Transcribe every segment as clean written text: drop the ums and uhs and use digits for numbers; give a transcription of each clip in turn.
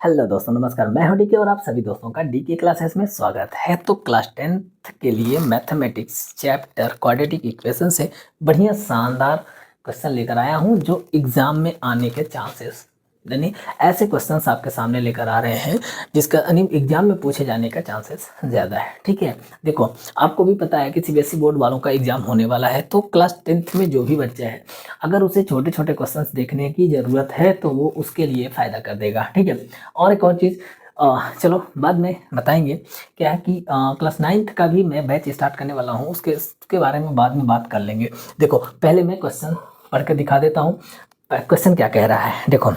Hello दोस्तों, नमस्कार। मैं हूं डीके और आप सभी दोस्तों का डीके क्लासेस में स्वागत है। तो क्लास 10th के लिए मैथमेटिक्स चैप्टर क्वाड्रेटिक इक्वेशन से बढ़िया शानदार क्वेश्चन लेकर आया हूं जो एग्जाम में आने के चांसेस, यानी ऐसे क्वेश्चंस आपके सामने लेकर आ रहे हैं जिसका एग्जाम में पूछे जाने का चांसेस ज़्यादा है। ठीक है, देखो आपको भी पता है कि सीबीएसई बोर्ड वालों का एग्जाम होने वाला है, तो क्लास 10th में जो भी बच्चा है अगर उसे छोटे छोटे क्वेश्चंस देखने की ज़रूरत है तो वो उसके लिए फ़ायदा कर देगा। ठीक है, और एक और चीज़ चलो बाद में बताएंगे क्या है कि क्लास 9th का भी मैं बैच स्टार्ट करने वाला हूँ, उसके बारे में बाद में बात कर लेंगे। देखो पहले मैं क्वेश्चन पढ़ कर दिखा देता हूँ। क्वेश्चन क्या कह रहा है, देखो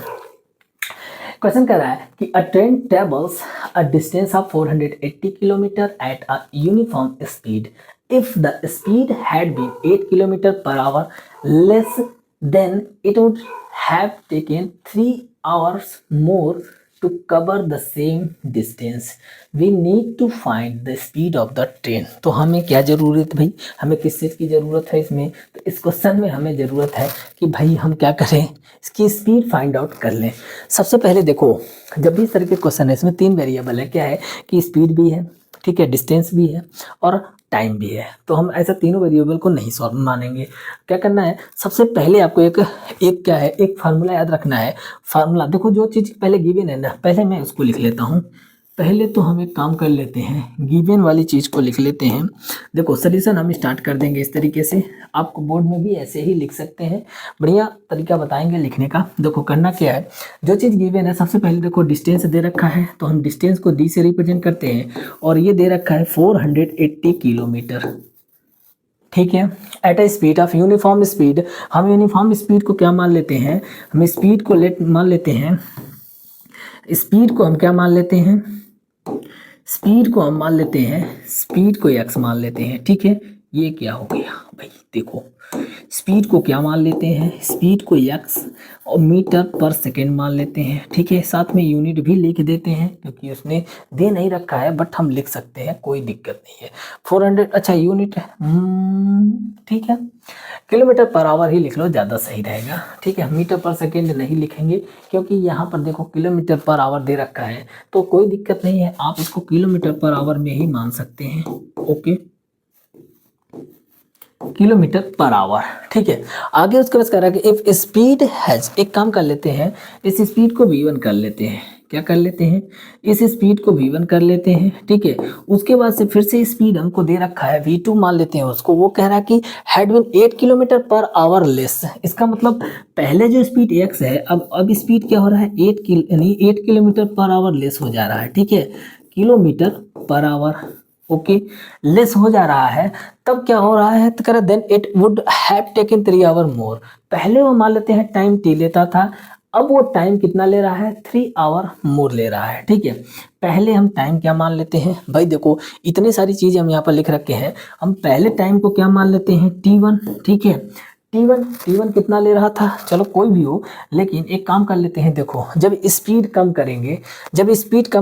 क्वेश्चन कह रहा है कि अ train travels a distance of 480 kilometre at a uniform speed if the speed had been 8 kilometer per hour less, then it would have taken 3 hours more to cover the same distance. We need to find the speed of the train. तो हमें क्या ज़रूरत भाई, हमें किस चीज़ की ज़रूरत है इसमें? तो इस क्वेश्चन में हमें ज़रूरत है कि भाई हम क्या करें, इसकी स्पीड फाइंड आउट कर लें। सबसे पहले देखो, जब भी इस तरह के क्वेश्चन है इसमें 3 वेरिएबल है। क्या है कि स्पीड भी है, ठीक है, डिस्टेंस भी है और टाइम भी है। तो हम ऐसा तीनों वेरिएबल को नहीं सॉल्व मानेंगे। क्या करना है, सबसे पहले आपको एक क्या है, एक फार्मूला याद रखना है। फार्मूला देखो, जो चीज़ पहले गिवन है ना, पहले मैं उसको लिख लेता हूँ। पहले तो हम एक काम कर लेते हैं, गिवन वाली चीज़ को लिख लेते हैं। देखो सॉल्यूशन हम स्टार्ट कर देंगे इस तरीके से, आपको बोर्ड में भी ऐसे ही लिख सकते हैं, बढ़िया तरीका बताएंगे लिखने का। देखो करना क्या है, जो चीज़ गिवन है सबसे पहले देखो डिस्टेंस दे रखा है तो हम डिस्टेंस को डी से रिप्रेजेंट करते हैं और ये दे रखा है 480 किलोमीटर। ठीक है, at a speed of uniform speed, हम यूनिफॉर्म स्पीड को क्या मान लेते हैं, हम स्पीड को मान लेते हैं, स्पीड को हम क्या मान लेते हैं, स्पीड को हम मान लेते हैं, स्पीड को एक्स मान लेते हैं। ठीक है, ये क्या हो गया भाई, देखो स्पीड को क्या मान लेते हैं, स्पीड को एक्स और मीटर पर सेकेंड मान लेते हैं। ठीक है, साथ में यूनिट भी लिख देते हैं क्योंकि उसने दे नहीं रखा है, बट हम लिख सकते हैं, कोई दिक्कत नहीं है। 400, अच्छा यूनिट है, ठीक है, किलोमीटर पर आवर ही लिख लो, ज़्यादा सही रहेगा। ठीक है, मीटर पर सेकेंड नहीं लिखेंगे क्योंकि यहाँ पर देखो किलोमीटर पर आवर दे रखा है, तो कोई दिक्कत नहीं है, आप इसको किलोमीटर पर आवर में ही मान सकते हैं। Okay, kilometre per our. ठीक है, आगे उसके बाद कह रहा है कि इफ स्पीड हैज, एक काम कर लेते हैं, इस स्पीड को v1 कर लेते हैं। क्या कर लेते हैं, इस स्पीड को v1 कर लेते हैं। ठीक है, उसके बाद से फिर से स्पीड हमको दे रखा है v2 मान लेते हैं उसको। वो कह रहा है कि had been 8 kilometre per hour less, इसका मतलब पहले जो स्पीड x है, अब स्पीड क्या हो रहा है, 8 किलोमीटर पर आवर लेस हो जा रहा है। ठीक है, kilometre per our, okay, less हो जा रहा है। तब क्या हो रहा है, तो कह रहा then it would have taken 3 hour more. पहले वो मान लेते हैं टाइम t लेता था, अब वो टाइम कितना ले रहा है, 3 आवर मोर ले रहा है। ठीक है, पहले हम टाइम क्या मान लेते हैं भाई, देखो इतनी सारी चीज़ें हम यहाँ पर लिख रखे हैं, हम पहले टाइम को क्या मान लेते हैं, t1। ठीक है, T1 कितना ले रहा था, चलो कोई भी हो, लेकिन एक काम कर लेते हैं। देखो जब स्पीड कम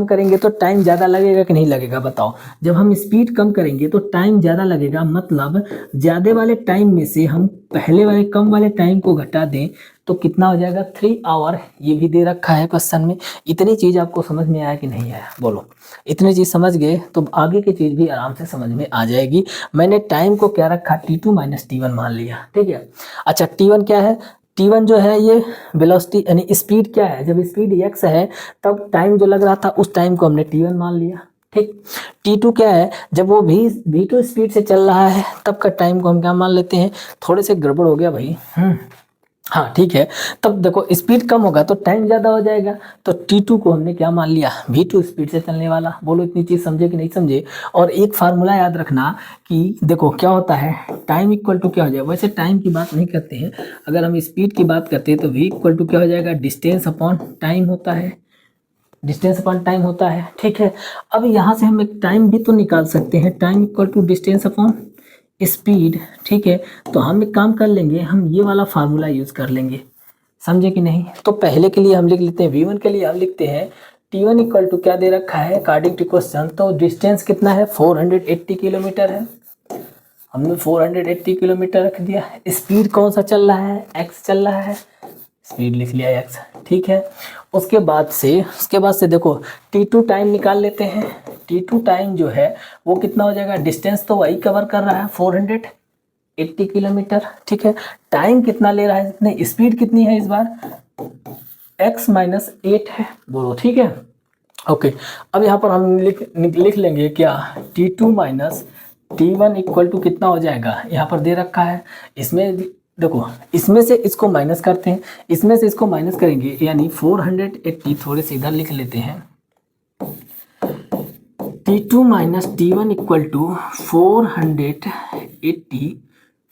करेंगे तो टाइम ज़्यादा लगेगा कि नहीं लगेगा, बताओ। जब हम स्पीड कम करेंगे तो टाइम ज़्यादा लगेगा, मतलब ज़्यादा वाले टाइम में से हम पहले वाले कम वाले टाइम को घटा दें तो कितना हो जाएगा, 3 आवर। ये भी दे रखा है क्वेश्चन में। इतनी चीज़ आपको समझ में आया कि नहीं आया, बोलो। इतनी चीज़ समझ गए तो आगे की चीज़ भी आराम से समझ में आ जाएगी। मैंने टाइम को क्या रखा, t2 माइनस t1 मान लिया। ठीक है, अच्छा t1 क्या है, t1 जो है ये वेलोसिटी यानी स्पीड क्या है, जब स्पीड x है तब टाइम जो लग रहा था उस टाइम को हमने t1 मान लिया। ठीक, t2 क्या है, जब वो v2 स्पीड से चल रहा है तब का टाइम को हम क्या मान लेते हैं, थोड़े से गड़बड़ हो गया भाई, हाँ ठीक है। तब देखो स्पीड कम होगा तो टाइम ज़्यादा हो जाएगा, तो t2 को हमने क्या मान लिया, v2 स्पीड से चलने वाला। बोलो इतनी चीज़ समझे कि नहीं समझे। और एक फार्मूला याद रखना कि देखो क्या होता है, टाइम इक्वल टू क्या हो जाएगा, वैसे टाइम की बात नहीं करते हैं, अगर हम स्पीड की बात करते हैं तो v इक्वल टू क्या हो जाएगा, डिस्टेंस अपॉन टाइम होता है, डिस्टेंस अपॉन टाइम होता है। ठीक है, अब यहाँ से हम एक टाइम भी तो निकाल सकते हैं, time equal to distance upon speed. ठीक है, तो हम एक काम कर लेंगे, हम ये वाला फार्मूला यूज़ कर लेंगे, समझे कि नहीं। तो पहले के लिए हम लिख लेते हैं, v1 के लिए हम लिखते हैं t1 इक्वल टू क्या दे रखा है अकॉर्डिंग टू क्वेश्चन, तो डिस्टेंस कितना है, 480 किलोमीटर है, हमने 480 किलोमीटर रख दिया। स्पीड कौन सा चल रहा है, x चल रहा है, स्पीड लिख लिया x। ठीक है, उसके बाद से देखो T2 टाइम निकाल लेते हैं। T2 टाइम जो है वो कितना हो जाएगा, डिस्टेंस तो वही कवर कर रहा है 480 किलोमीटर, ठीक है। टाइम कितना ले रहा है, इतने स्पीड कितनी है इस बार, x-8 है, बोलो ठीक है। ओके, अब यहाँ पर हम लिख लेंगे क्या, T2 minus T1 equal to कितना हो जाएगा, यहाँ पर दे रखा है। इसमें देखो, इसमें से इसको माइनस करते हैं, इसमें से इसको माइनस करेंगे, यानी 480, थोड़े से इधर लिख लेते हैं, T2 minus T1 equal to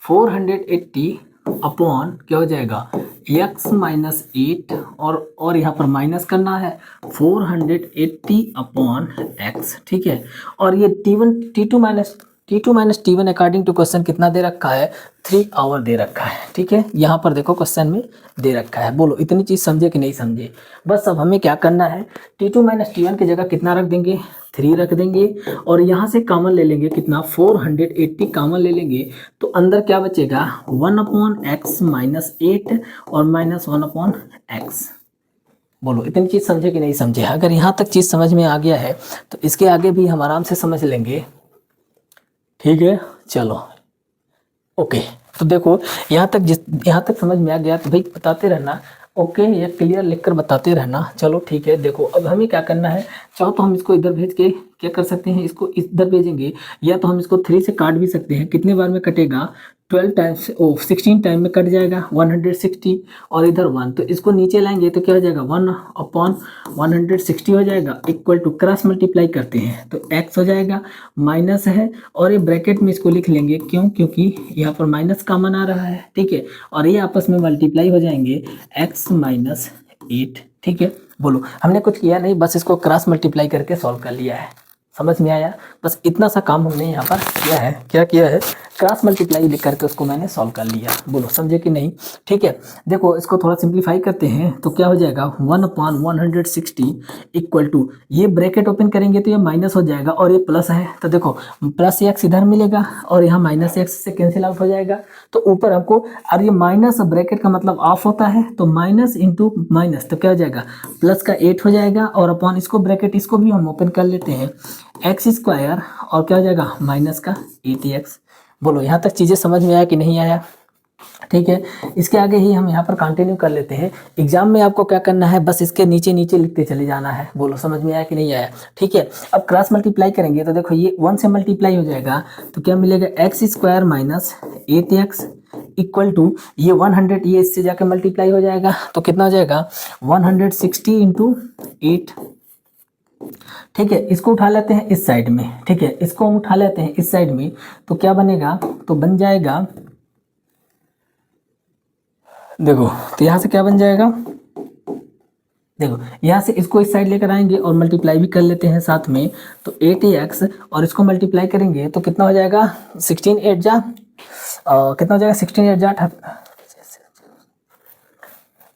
480 upon क्या हो जाएगा, x-8, और यहाँ पर माइनस करना है 480 अपॉन x, ठीक है। और ये T2 minus T1 according to question कितना दे रखा है, 3 आवर दे रखा है, ठीक है। यहाँ पर देखो क्वेश्चन में दे रखा है। बोलो इतनी चीज़ समझे कि नहीं समझे। बस अब हमें क्या करना है, T2 माइनस T1 की जगह कितना रख देंगे, 3 रख देंगे, और यहाँ से कॉमन ले लेंगे कितना, 480 कॉमन ले लेंगे, तो अंदर क्या बचेगा, 1/x-8 और -1/x। बोलो इतनी चीज़ समझे कि नहीं समझे। अगर यहाँ तक चीज़ समझ में आ गया है तो इसके आगे भी हम आराम से समझ लेंगे, ठीक है। चलो ओके, तो देखो यहाँ तक समझ में आ गया तो भाई बताते रहना, ओके, ये क्लियर लिखकर बताते रहना। चलो ठीक है, देखो अब हमें क्या करना है, चाहो तो हम इसको इधर भेज के क्या कर सकते हैं, इसको इधर भेजेंगे, या तो हम इसको 3 से काट भी सकते हैं। कितने बार में कटेगा, 16 टाइम में कट जाएगा 160, और इधर 1, तो इसको नीचे लाएंगे तो क्या हो जाएगा, 1/160 हो जाएगा, इक्वल टू क्रॉस मल्टीप्लाई करते हैं तो x हो जाएगा, माइनस है, और ये ब्रैकेट में इसको लिख लेंगे, क्यों, क्योंकि यहाँ पर माइनस कॉमन आ रहा है, ठीक है, और ये आपस में मल्टीप्लाई हो जाएंगे x-8, ठीक है। बोलो हमने कुछ किया नहीं, बस इसको क्रॉस मल्टीप्लाई करके सॉल्व कर लिया है, समझ में आया। बस इतना सा काम हमने यहाँ पर किया है, क्या किया है, क्रॉस मल्टीप्लाई लिख करके उसको मैंने सॉल्व कर लिया। बोलो समझे कि नहीं, ठीक है। देखो इसको थोड़ा सिंप्लीफाई करते हैं तो क्या हो जाएगा, 1/160 इक्वल टू, ये ब्रैकेट ओपन करेंगे तो ये माइनस हो जाएगा, और ये प्लस है तो देखो प्लस एक्स इधर मिलेगा, और यहाँ माइनस एक्स से कैंसिल आउट हो जाएगा, तो ऊपर हमको, और ये माइनस ब्रैकेट का मतलब ऑफ होता है, तो माइनस इंटू माइनस तो क्या हो जाएगा, प्लस का 8 हो जाएगा, और अपॉन इसको ब्रैकेट इसको भी हम ओपन कर लेते हैं, x² और क्या हो जाएगा, माइनस का 8x। बोलो यहाँ तक चीज़ें समझ में आया कि नहीं आया, ठीक है। इसके आगे ही हम यहाँ पर कंटिन्यू कर लेते हैं। एग्जाम में आपको क्या करना है, बस इसके नीचे नीचे लिखते चले जाना है। बोलो समझ में आया कि नहीं आया, ठीक है। अब क्रॉस मल्टीप्लाई करेंगे तो देखो ये 1 से मल्टीप्लाई हो जाएगा, तो क्या मिलेगा, x² minus 8x equal to, ये 100, ये इससे जाके मल्टीप्लाई हो जाएगा, तो कितना हो जाएगा, 160 इंटू 8, ठीक है। इसको उठा लेते हैं इस साइड में, ठीक है, इसको हम उठा लेते हैं इस साइड में, तो क्या बनेगा, तो बन जाएगा, देखो तो यहाँ से क्या बन जाएगा, देखो यहाँ से इसको इस साइड लेकर आएंगे और मल्टीप्लाई भी कर लेते हैं साथ में, तो 8x और इसको मल्टीप्लाई करेंगे तो कितना हो जाएगा, 16 8 कितना हो जाएगा, 16 8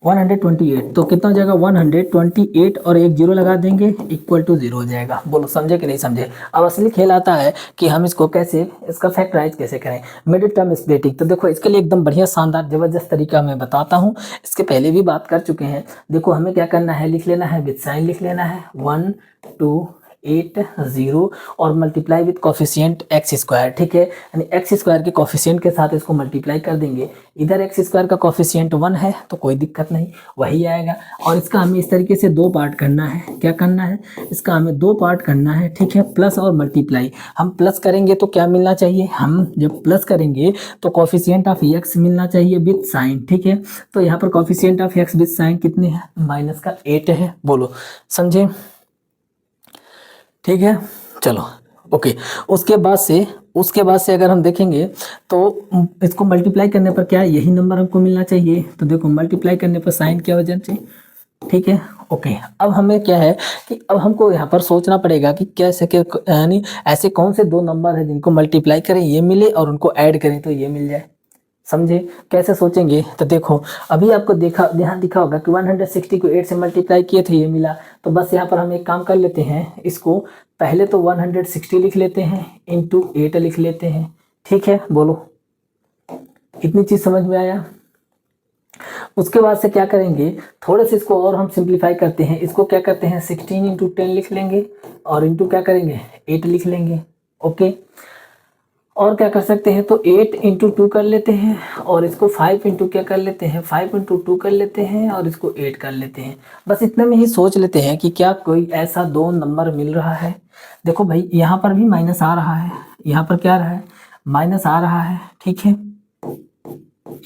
128, तो कितना हो जाएगा, 128, और एक जीरो लगा देंगे, इक्वल टू 0 हो जाएगा। बोलो समझे कि नहीं समझे। अब असली खेल आता है कि हम इसको कैसे, इसका फैक्टराइज कैसे करें, मिडिल टर्म स्प्लिटिंग। तो देखो इसके लिए एकदम बढ़िया शानदार जबरदस्त तरीका मैं बताता हूँ, इसके पहले भी बात कर चुके हैं। देखो हमें क्या करना है, लिख लेना है विद साइन, लिख लेना है 1 2 8 0 और मल्टीप्लाई विद कॉफिशिएंट x², ठीक है, यानी x² के कॉफिशिएंट के साथ इसको मल्टीप्लाई कर देंगे। इधर x² का कॉफिशिएंट 1 है तो कोई दिक्कत नहीं, वही आएगा। और इसका हमें इस तरीके से 2 पार्ट करना है। क्या करना है, इसका हमें 2 पार्ट करना है, ठीक है, प्लस और मल्टीप्लाई। हम प्लस करेंगे तो क्या मिलना चाहिए, हम जब प्लस करेंगे तो कॉफिशिएंट ऑफ x मिलना चाहिए विद साइन, ठीक है। तो यहाँ पर coefficient of x with sign कितने हैं, -8 है। बोलो समझे, ठीक है। चलो ओके, उसके बाद से अगर हम देखेंगे तो इसको मल्टीप्लाई करने पर क्या यही नंबर हमको मिलना चाहिए। तो देखो मल्टीप्लाई करने पर साइन क्या वजह से, ठीक है, ओके। अब हमें क्या है कि अब हमको यहाँ पर सोचना पड़ेगा कि कैसे, यानी ऐसे कौन से 2 नंबर है जिनको मल्टीप्लाई करें ये मिले और उनको ऐड करें तो ये मिल जाए। समझे कैसे सोचेंगे, तो देखो अभी आपको ध्यान दिखा होगा कि 160 को 8 से मल्टीप्लाई किए थे, ये मिला। तो बस यहाँ पर हम एक काम कर लेते हैं, इसको पहले तो 160 लिख लेते हैं इंटू 8 लिख लेते हैं, ठीक है। बोलो इतनी चीज़ समझ में आया। उसके बाद से क्या करेंगे, थोड़े से इसको और हम सिंप्लीफाई करते हैं, इसको क्या करते हैं 16 इंटू 10 लिख लेंगे और इंटू क्या करेंगे 8 लिख लेंगे। ओके, और क्या कर सकते हैं, तो 8 इंटू 2 कर लेते हैं और इसको 5 इंटू क्या कर लेते हैं 5 इंटू 2 कर लेते हैं और इसको 8 कर लेते हैं। बस इतने में ही सोच लेते हैं कि क्या कोई ऐसा दो नंबर मिल रहा है। देखो भाई यहाँ पर भी माइनस आ रहा है, यहाँ पर क्या रहा है माइनस आ रहा है, ठीक है,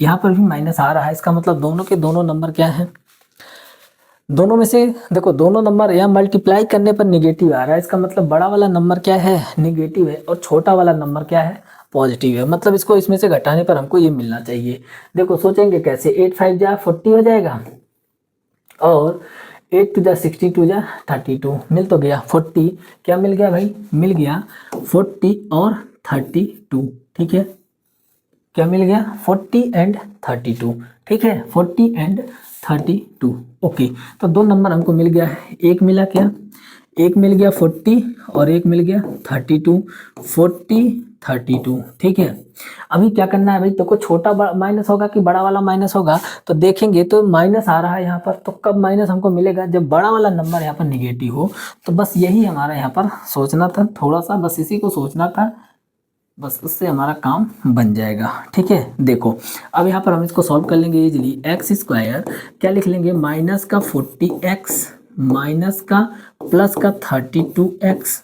यहाँ पर भी माइनस आ रहा है। इसका मतलब दोनों के दोनों नंबर क्या है, दोनों में से देखो दोनों नंबर यहाँ मल्टीप्लाई करने पर निगेटिव आ रहा है। इसका मतलब बड़ा वाला नंबर क्या है निगेटिव है और छोटा वाला नंबर क्या है पॉजिटिव है। मतलब इसको इसमें से घटाने पर हमको ये मिलना चाहिए। देखो सोचेंगे कैसे, 8 5 जा 40 हो जाएगा और 8 2 जा 60 2 जा 32, मिल तो गया 40, क्या मिल गया भाई, मिल गया 40 और 32, ठीक है, क्या मिल गया 40 एंड 32, ठीक है, 40 एंड 32। ओके, तो दो नंबर हमको मिल गया है, एक मिला क्या, एक मिल गया 40 और एक मिल गया 32, 40 32, ठीक है। अभी क्या करना है भाई, तो को छोटा माइनस होगा कि बड़ा वाला माइनस होगा, तो देखेंगे तो माइनस आ रहा है यहाँ पर, तो कब माइनस हमको मिलेगा, जब बड़ा वाला नंबर यहाँ पर निगेटिव हो। तो बस यही हमारा यहाँ पर सोचना था, थोड़ा सा बस इसी को सोचना था, बस उससे हमारा काम बन जाएगा, ठीक है। देखो अब यहाँ पर हम इसको सॉल्व कर लेंगे इजीली। एक्स स्क्वायर क्या लिख लेंगे, माइनस का 40x माइनस का प्लस का 32x।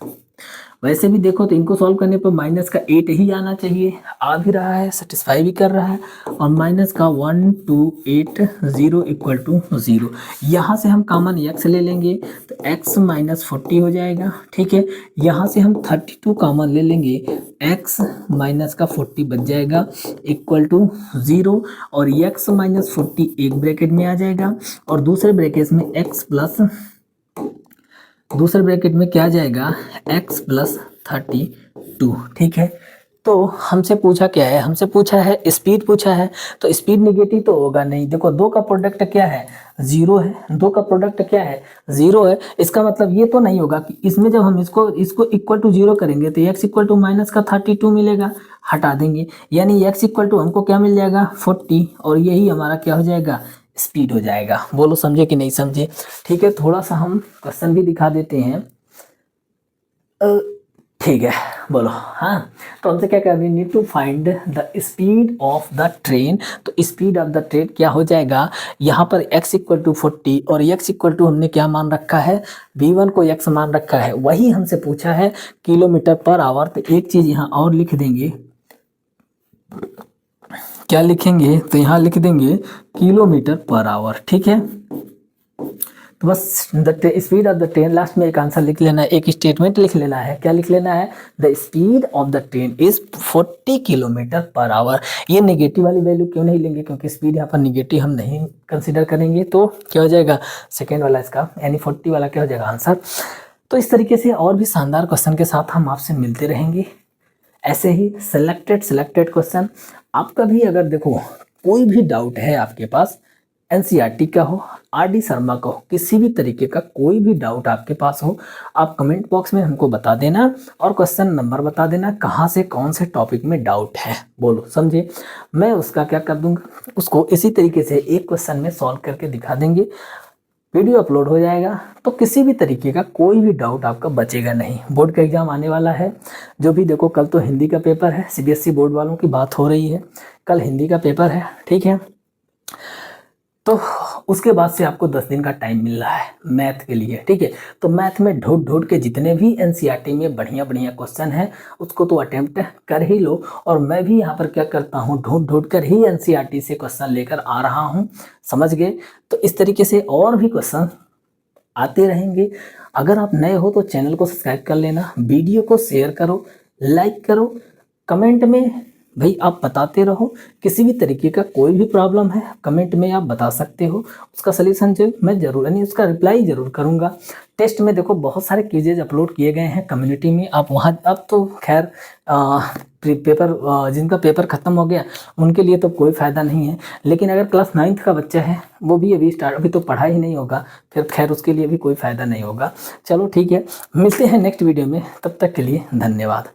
वैसे भी देखो तो इनको सॉल्व करने पर माइनस का 8 ही आना चाहिए, आ भी रहा है, सेटिस्फाई भी कर रहा है। और माइनस का 1 2 8 0 इक्वल टू 0। यहाँ से हम कॉमन x ले लेंगे तो x माइनस 40 हो जाएगा, ठीक है। यहाँ से हम 32 कॉमन ले लेंगे, x माइनस का 40 बच जाएगा इक्वल टू 0। और x माइनस 40 एक ब्रैकेट में आ जाएगा और दूसरे ब्रैकेट में x प्लस, दूसरे ब्रैकेट में क्या आ जाएगा x प्लस 32, ठीक है। तो हमसे पूछा क्या है, हमसे पूछा है स्पीड पूछा है, तो स्पीड निगेटिव तो होगा नहीं। देखो दो का प्रोडक्ट क्या है 0 है, दो का प्रोडक्ट क्या है 0 है। इसका मतलब ये तो नहीं होगा कि इसमें जब हम इसको इक्वल टू 0 करेंगे तो x इक्वल टू माइनस का 32 मिलेगा, हटा देंगे, यानी x इक्वल टू हमको क्या मिल जाएगा 40 और यही हमारा क्या हो जाएगा स्पीड हो जाएगा। बोलो समझे कि नहीं समझे, ठीक है। थोड़ा सा हम क्वेश्चन भी दिखा देते हैं, ठीक है, बोलो। हाँ, तो हमसे क्या कर रहे हैं, need to find the speed of the train. तो स्पीड ऑफ द ट्रेन क्या हो जाएगा, यहाँ पर x इक्वल टू 40 और x इक्वल टू हमने क्या मान रखा है v1 को x मान रखा है, वही हमसे पूछा है किलोमीटर पर आवर। तो एक चीज़ यहाँ और लिख देंगे, क्या लिखेंगे, तो यहाँ लिख देंगे किलोमीटर पर आवर, ठीक है। तो बस the speed of the train, last में एक आंसर लिख लेना है, एक स्टेटमेंट लिख लेना है, क्या लिख लेना है, the speed of the train is 40 kilometre per our. ये नेगेटिव वाली वैल्यू क्यों नहीं लेंगे, क्योंकि स्पीड यहाँ पर नेगेटिव हम नहीं कंसिडर करेंगे, तो क्या हो जाएगा सेकेंड वाला इसका, यानी 40 वाला क्या हो जाएगा आंसर। तो इस तरीके से और भी शानदार क्वेश्चन के साथ हम आपसे मिलते रहेंगे, ऐसे ही सिलेक्टेड क्वेश्चन। आपका भी अगर देखो कोई भी डाउट है आपके पास, एनसीईआरटी का हो, आरडी शर्मा का हो, किसी भी तरीके का कोई भी डाउट आपके पास हो, आप कमेंट बॉक्स में हमको बता देना और क्वेश्चन नंबर बता देना कहाँ से कौन से टॉपिक में डाउट है, बोलो समझे। मैं उसका क्या कर दूंगा, उसको इसी तरीके से एक क्वेश्चन में सॉल्व करके दिखा देंगे, वीडियो अपलोड हो जाएगा। तो किसी भी तरीके का कोई भी डाउट आपका बचेगा नहीं। बोर्ड का एग्जाम आने वाला है, जो भी देखो कल तो हिंदी का पेपर है, सीबीएसई बोर्ड वालों की बात हो रही है, कल हिंदी का पेपर है, ठीक है। तो उसके बाद से आपको 10 दिन का टाइम मिल रहा है मैथ के लिए, ठीक है। तो मैथ में ढूंढ के जितने भी एनसीईआरटी में बढ़िया क्वेश्चन है उसको तो अटेम्प्ट कर ही लो। और मैं भी यहाँ पर क्या करता हूँ, ढूंढ कर ही एनसीईआरटी से क्वेश्चन लेकर आ रहा हूँ, समझ गए। तो इस तरीके से और भी क्वेश्चन आते रहेंगे। अगर आप नए हो तो चैनल को सब्सक्राइब कर लेना, वीडियो को शेयर करो, लाइक करो, कमेंट में भाई आप बताते रहो। किसी भी तरीके का कोई भी प्रॉब्लम है कमेंट में आप बता सकते हो, उसका सलूशन जो मैं जरूर, यानी उसका रिप्लाई जरूर करूँगा। टेस्ट में देखो बहुत सारे क्विजेज अपलोड किए गए हैं कम्युनिटी में, आप वहाँ, अब तो खैर पेपर जिनका पेपर ख़त्म हो गया उनके लिए तो कोई फ़ायदा नहीं है, लेकिन अगर क्लास 9th का बच्चा है वो भी अभी तो पढ़ा ही नहीं होगा, फिर खैर उसके लिए भी कोई फ़ायदा नहीं होगा। चलो ठीक है, मिलते हैं नेक्स्ट वीडियो में, तब तक के लिए धन्यवाद।